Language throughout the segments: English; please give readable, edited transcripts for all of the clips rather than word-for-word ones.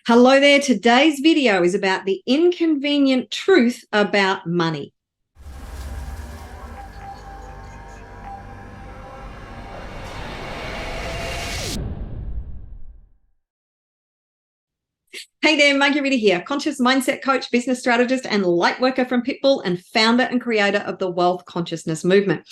Hello there. Today's video is about the inconvenient truth about money. Hey there, Marguerita here, conscious mindset coach, business strategist, and light worker from Pitbull, and founder and creator of the Wealth Consciousness Movement.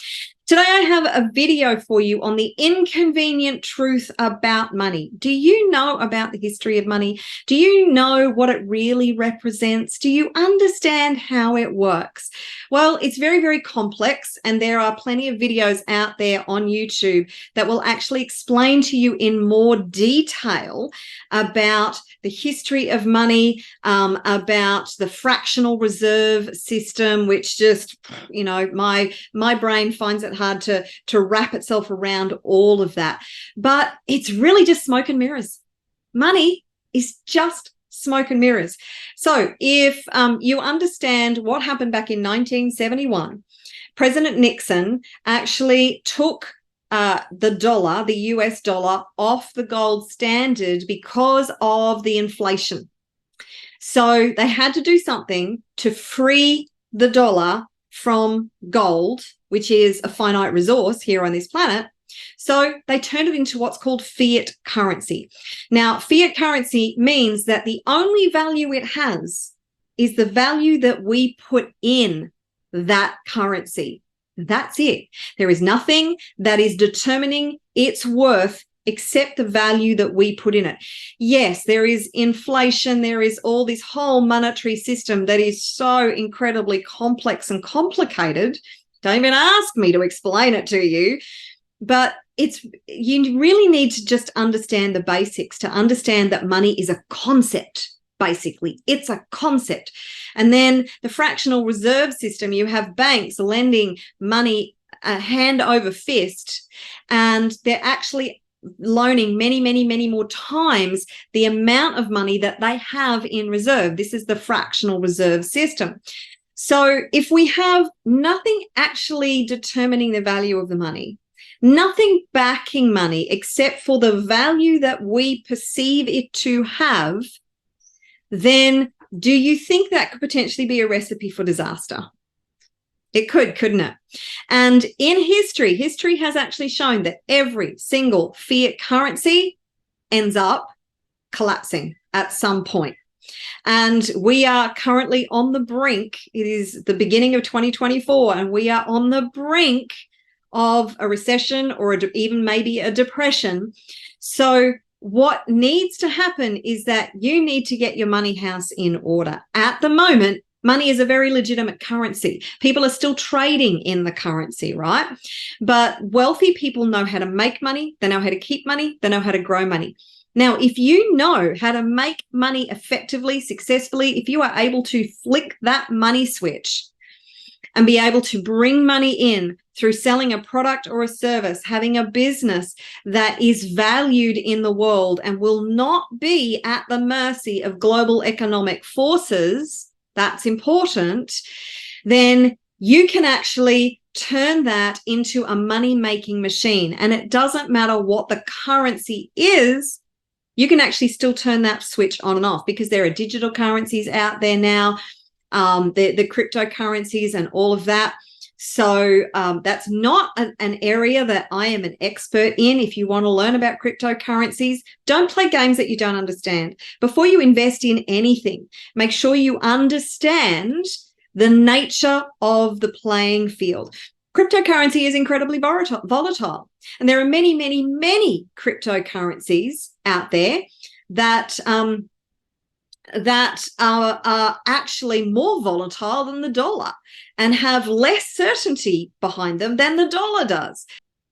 Today, I have a video for you on the inconvenient truth about money. Do you know about the history of money? Do you know what it really represents? Do you understand how it works? Well, it's very, very complex, and there are plenty of videos out there on YouTube that will actually explain to you in more detail about the history of money, about the fractional reserve system, which just, my brain finds it hard to wrap itself around all of that. But it's really just smoke and mirrors. Money is just smoke and mirrors. So if you understand what happened back in 1971, President Nixon actually took the dollar, the US dollar, off the gold standard because of the inflation. So they had to do something to free the dollar from gold, which is a finite resource here on this planet. So they turned it into what's called fiat currency. Now, fiat currency means that the only value it has is the value that we put in that currency. That's it. There is nothing that is determining its worth except the value that we put in it. Yes, there is inflation. There is all this whole monetary system that is so incredibly complex and complicated. Don't even ask me to explain it to you. But you really need to just understand the basics to understand that money is a concept. Basically, it's a concept. And then the fractional reserve system, you have banks lending money hand over fist, and they're actually loaning many, many, many more times the amount of money that they have in reserve. This is the fractional reserve system. So if we have nothing actually determining the value of the money, nothing backing money except for the value that we perceive it to have, then do you think that could potentially be a recipe for disaster? It could, couldn't it? And in history has actually shown that every single fiat currency ends up collapsing at some point. And we are currently on the brink. It is the beginning of 2024, and we are on the brink of a recession or even maybe a depression. So what needs to happen is that you need to get your money house in order. At the moment, money is a very legitimate currency. People are still trading in the currency, right? But wealthy people know how to make money. They know how to keep money. They know how to grow money. Now, if you know how to make money effectively, successfully, if you are able to flick that money switch and be able to bring money in through selling a product or a service, having a business that is valued in the world and will not be at the mercy of global economic forces, that's important, then you can actually turn that into a money-making machine. And it doesn't matter what the currency is, you can actually still turn that switch on and off, because there are digital currencies out there now, the cryptocurrencies and all of that. So that's not an area that I am an expert in. If you want to learn about cryptocurrencies, don't play games that you don't understand. Before you invest in anything, make sure you understand the nature of the playing field. Cryptocurrency is incredibly volatile. And there are many, many, many cryptocurrencies out there that are actually more volatile than the dollar and have less certainty behind them than the dollar does.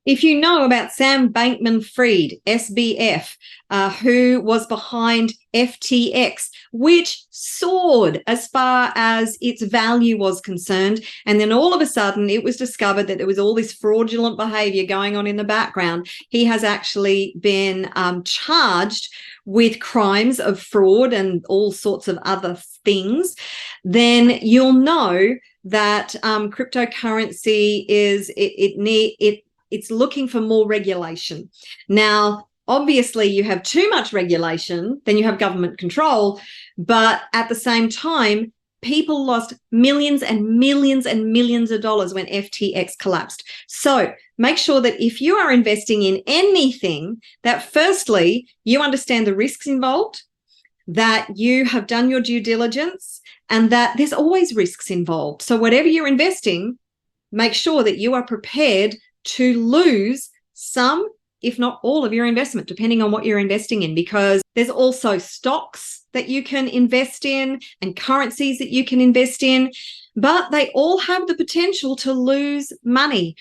If you know about Sam Bankman-Fried, SBF, who was behind FTX, which soared as far as its value was concerned, and then all of a sudden it was discovered that there was all this fraudulent behavior going on in the background. He has actually been charged with crimes of fraud and all sorts of other things. Then you'll know that cryptocurrency is it's looking for more regulation. Now, Obviously, you have too much regulation, then you have government control. But at the same time, people lost millions and millions and millions of dollars when FTX collapsed. So make sure that if you are investing in anything, that firstly, you understand the risks involved, that you have done your due diligence, and that there's always risks involved. So whatever you're investing, make sure that you are prepared to lose some, if not all, of your investment, depending on what you're investing in, because there's also stocks that you can invest in and currencies that you can invest in, but they all have the potential to lose money.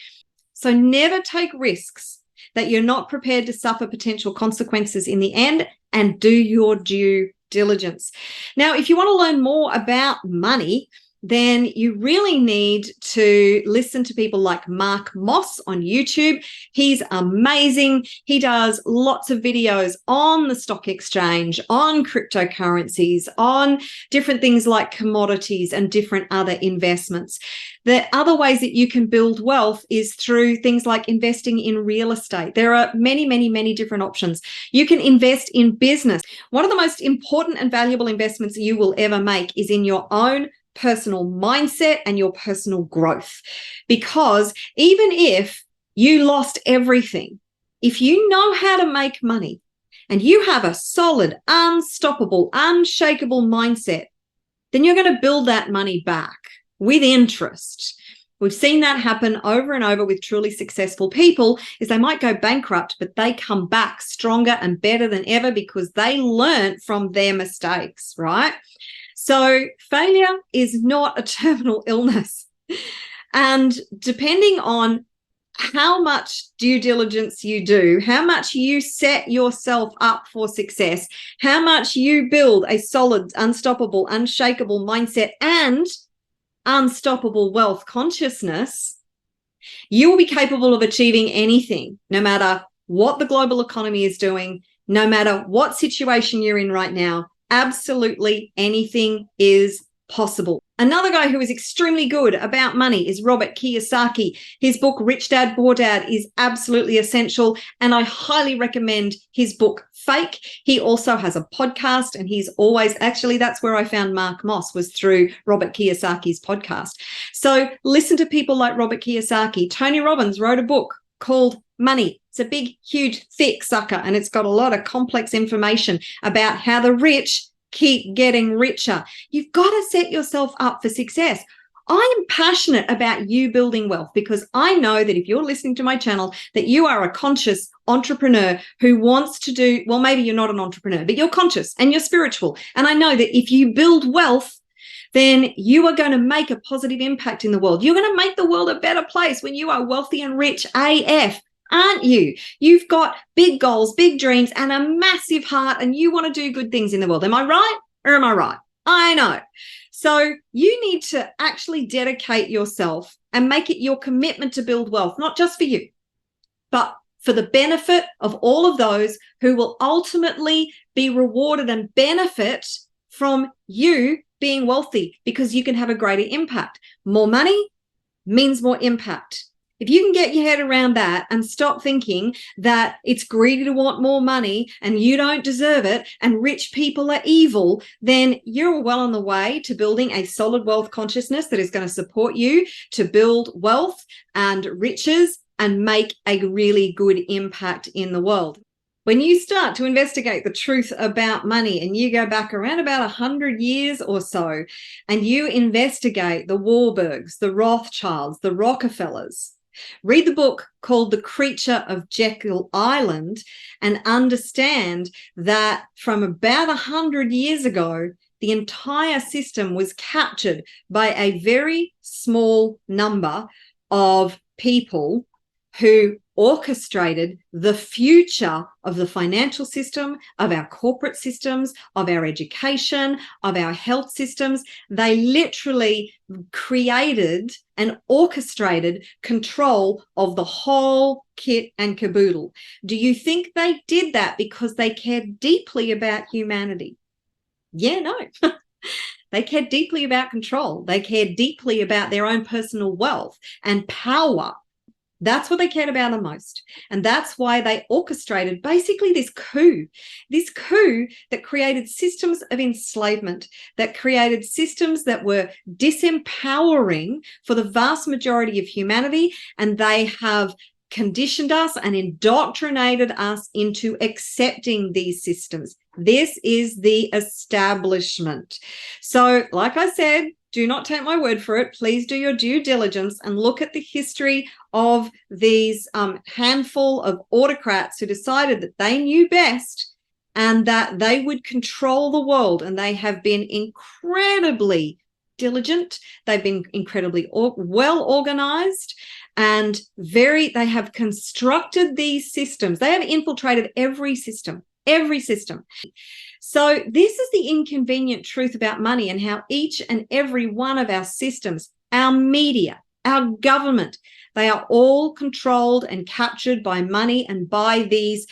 So never take risks that you're not prepared to suffer potential consequences in the end, and do your due diligence. Now, if you want to learn more about money, then you really need to listen to people like Mark Moss on YouTube. He's amazing. He does lots of videos on the stock exchange, on cryptocurrencies, on different things like commodities and different other investments. The other ways that you can build wealth is through things like investing in real estate. There are many, many, many different options. You can invest in business. One of the most important and valuable investments you will ever make is in your own personal mindset and your personal growth. Because even if you lost everything, if you know how to make money and you have a solid, unstoppable, unshakable mindset, then you're going to build that money back with interest. We've seen that happen over and over with truly successful people. Is they might go bankrupt, but they come back stronger and better than ever because they learned from their mistakes, right? So failure is not a terminal illness. And depending on how much due diligence you do, how much you set yourself up for success, how much you build a solid, unstoppable, unshakable mindset and unstoppable wealth consciousness, you will be capable of achieving anything, no matter what the global economy is doing, no matter what situation you're in right now. Absolutely anything is possible. Another guy who is extremely good about money is Robert Kiyosaki. His book, Rich Dad, Poor Dad, is absolutely essential, and I highly recommend his book, Fake. He also has a podcast, and he's always, actually, that's where I found Mark Moss, was through Robert Kiyosaki's podcast. So listen to people like Robert Kiyosaki. Tony Robbins wrote a book called Money. It's a big, huge, thick sucker, and it's got a lot of complex information about how the rich keep getting richer. You've got to set yourself up for success. I am passionate about you building wealth because I know that if you're listening to my channel, that you are a conscious entrepreneur who wants to do, well, maybe you're not an entrepreneur, but you're conscious and you're spiritual. And I know that if you build wealth, then you are going to make a positive impact in the world. You're going to make the world a better place when you are wealthy and rich AF. Aren't you? You've got big goals, big dreams, and a massive heart, and you want to do good things in the world. Am I right or am I right? I know. So you need to actually dedicate yourself and make it your commitment to build wealth, not just for you, but for the benefit of all of those who will ultimately be rewarded and benefit from you being wealthy, because you can have a greater impact. More money means more impact. If you can get your head around that and stop thinking that it's greedy to want more money and you don't deserve it and rich people are evil, then you're well on the way to building a solid wealth consciousness that is going to support you to build wealth and riches and make a really good impact in the world. When you start to investigate the truth about money and you go back around about 100 years or so and you investigate the Warburgs, the Rothschilds, the Rockefellers, read the book called The Creature of Jekyll Island and understand that from about 100 years ago, the entire system was captured by a very small number of people who orchestrated the future of the financial system, of our corporate systems, of our education, of our health systems. They literally created and orchestrated control of the whole kit and caboodle. Do you think they did that because they cared deeply about humanity? Yeah, no. They cared deeply about control. They cared deeply about their own personal wealth and power. That's what they cared about the most. And that's why they orchestrated basically this coup that created systems of enslavement, that created systems that were disempowering for the vast majority of humanity. And they have conditioned us and indoctrinated us into accepting these systems. This is the establishment. So, like I said, do not take my word for it. Please do your due diligence and look at the history of these handful of autocrats who decided that they knew best and that they would control the world. And they have been incredibly diligent. They've been incredibly well organized, and they have constructed these systems. They have infiltrated every system. So this is the inconvenient truth about money, and how each and every one of our systems, our media, our government, they are all controlled and captured by money and by these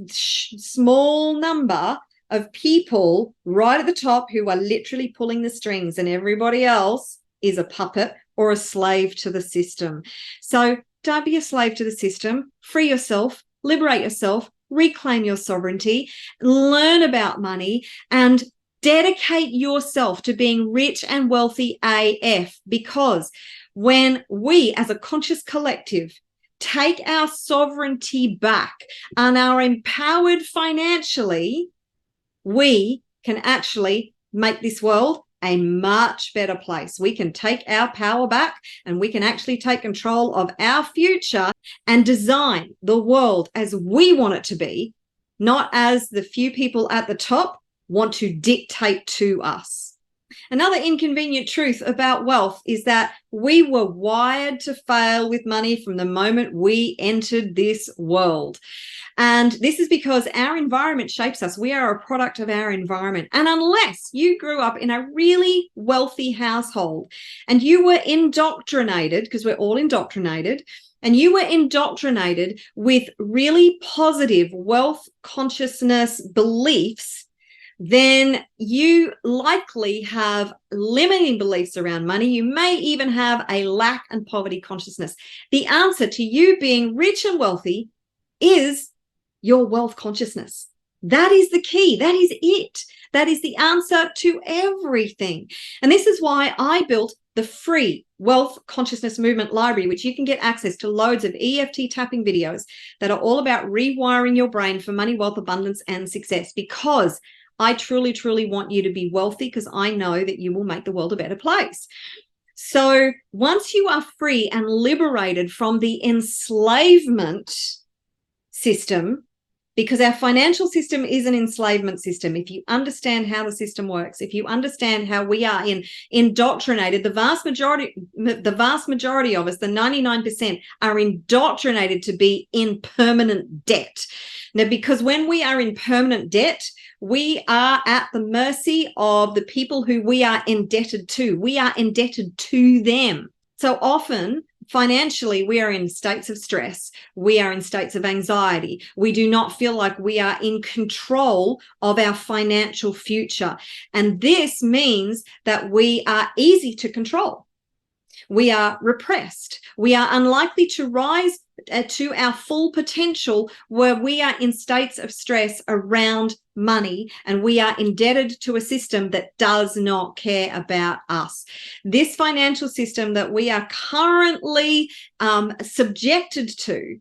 small number of people right at the top who are literally pulling the strings, and everybody else is a puppet or a slave to the system. So don't be a slave to the system. Free yourself, liberate yourself, reclaim your sovereignty, learn about money, and dedicate yourself to being rich and wealthy AF. Because when we, as a conscious collective, take our sovereignty back and are empowered financially, we can actually make this world a much better place. We can take our power back, and we can actually take control of our future and design the world as we want it to be, not as the few people at the top want to dictate to us. Another inconvenient truth about wealth is that we were wired to fail with money from the moment we entered this world. And this is because our environment shapes us. We are a product of our environment. And unless you grew up in a really wealthy household and you were indoctrinated, because we're all indoctrinated, and you were indoctrinated with really positive wealth consciousness beliefs, then you likely have limiting beliefs around money. You may even have a lack and poverty consciousness. The answer to you being rich and wealthy is your wealth consciousness. That is the key. That is it. That is the answer to everything. And this is why I built the free Wealth Consciousness Movement Library, which you can get access to loads of EFT tapping videos that are all about rewiring your brain for money, wealth, abundance, and success. Because I truly, truly want you to be wealthy, because I know that you will make the world a better place. So once you are free and liberated from the enslavement system, because our financial system is an enslavement system. If you understand how the system works, if you understand how we are indoctrinated, the vast majority of us, the 99%, are indoctrinated to be in permanent debt. Now, because when we are in permanent debt, we are at the mercy of the people who we are indebted to. We are indebted to them. So often, financially, we are in states of stress. We are in states of anxiety. We do not feel like we are in control of our financial future. And this means that we are easy to control. We are repressed. We are unlikely to rise to our full potential, where we are in states of stress around money, and we are indebted to a system that does not care about us. This financial system that we are currently subjected to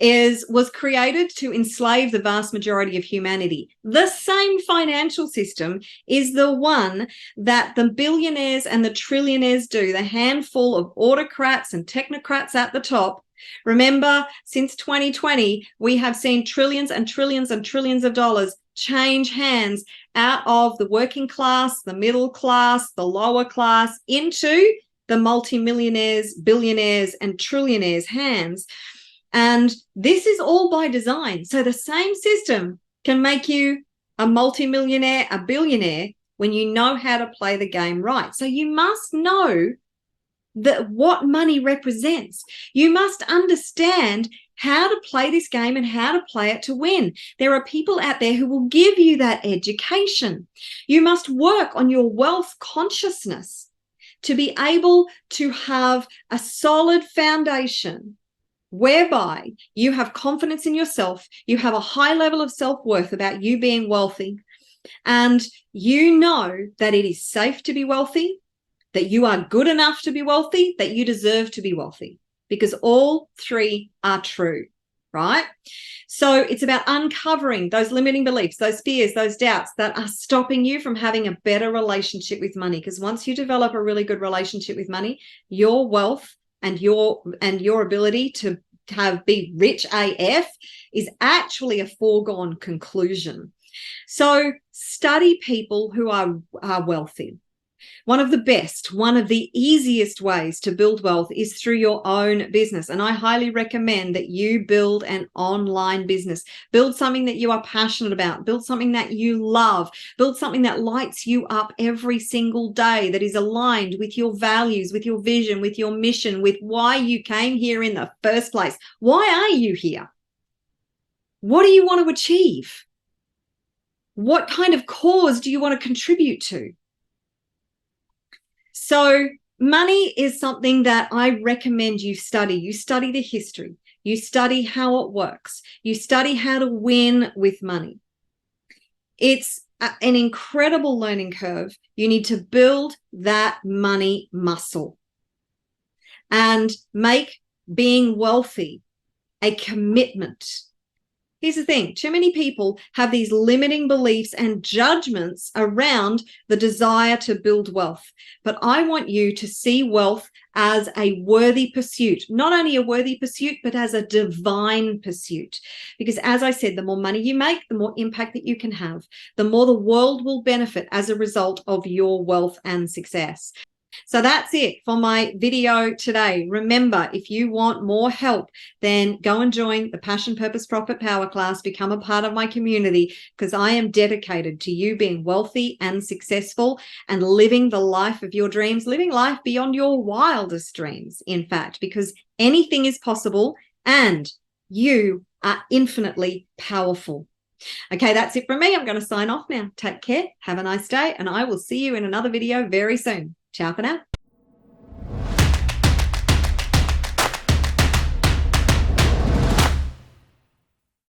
was created to enslave the vast majority of humanity. The same financial system is the one that the billionaires and the trillionaires do, the handful of autocrats and technocrats at the top. Remember, since 2020, we have seen trillions and trillions and trillions of dollars change hands out of the working class, the middle class, the lower class, into the multimillionaires, billionaires, and trillionaires' hands. And this is all by design. So the same system can make you a multimillionaire, a billionaire, when you know how to play the game right. So you must know what money represents. You must understand how to play this game and how to play it to win. There are people out there who will give you that education. You must work on your wealth consciousness. to be able to have a solid foundation whereby you have confidence in yourself, you have a high level of self-worth about you being wealthy, and you know that it is safe to be wealthy, that you are good enough to be wealthy, that you deserve to be wealthy, because all three are true, right? So it's about uncovering those limiting beliefs, those fears, those doubts that are stopping you from having a better relationship with money. Because once you develop a really good relationship with money, your wealth and your ability to be rich AF is actually a foregone conclusion. So study people who are wealthy. One of the easiest ways to build wealth is through your own business. And I highly recommend that you build an online business. Build something that you are passionate about. Build something that you love. Build something that lights you up every single day, that is aligned with your values, with your vision, with your mission, with why you came here in the first place. Why are you here? What do you want to achieve? What kind of cause do you want to contribute to? So money is something that I recommend you study. You study the history. You study how it works. You study how to win with money. It's an incredible learning curve. You need to build that money muscle and make being wealthy a commitment. Here's the thing. Too many people have these limiting beliefs and judgments around the desire to build wealth. But I want you to see wealth as a worthy pursuit, not only a worthy pursuit, but as a divine pursuit. Because as I said, the more money you make, the more impact that you can have, the more the world will benefit as a result of your wealth and success. So that's it for my video today. Remember, if you want more help, then go and join the Passion, Purpose, Profit, Power class. Become a part of my community, because I am dedicated to you being wealthy and successful and living the life of your dreams, living life beyond your wildest dreams, in fact, because anything is possible and you are infinitely powerful. Okay, that's it from me. I'm going to sign off now. Take care. Have a nice day, and I will see you in another video very soon. Ciao for now.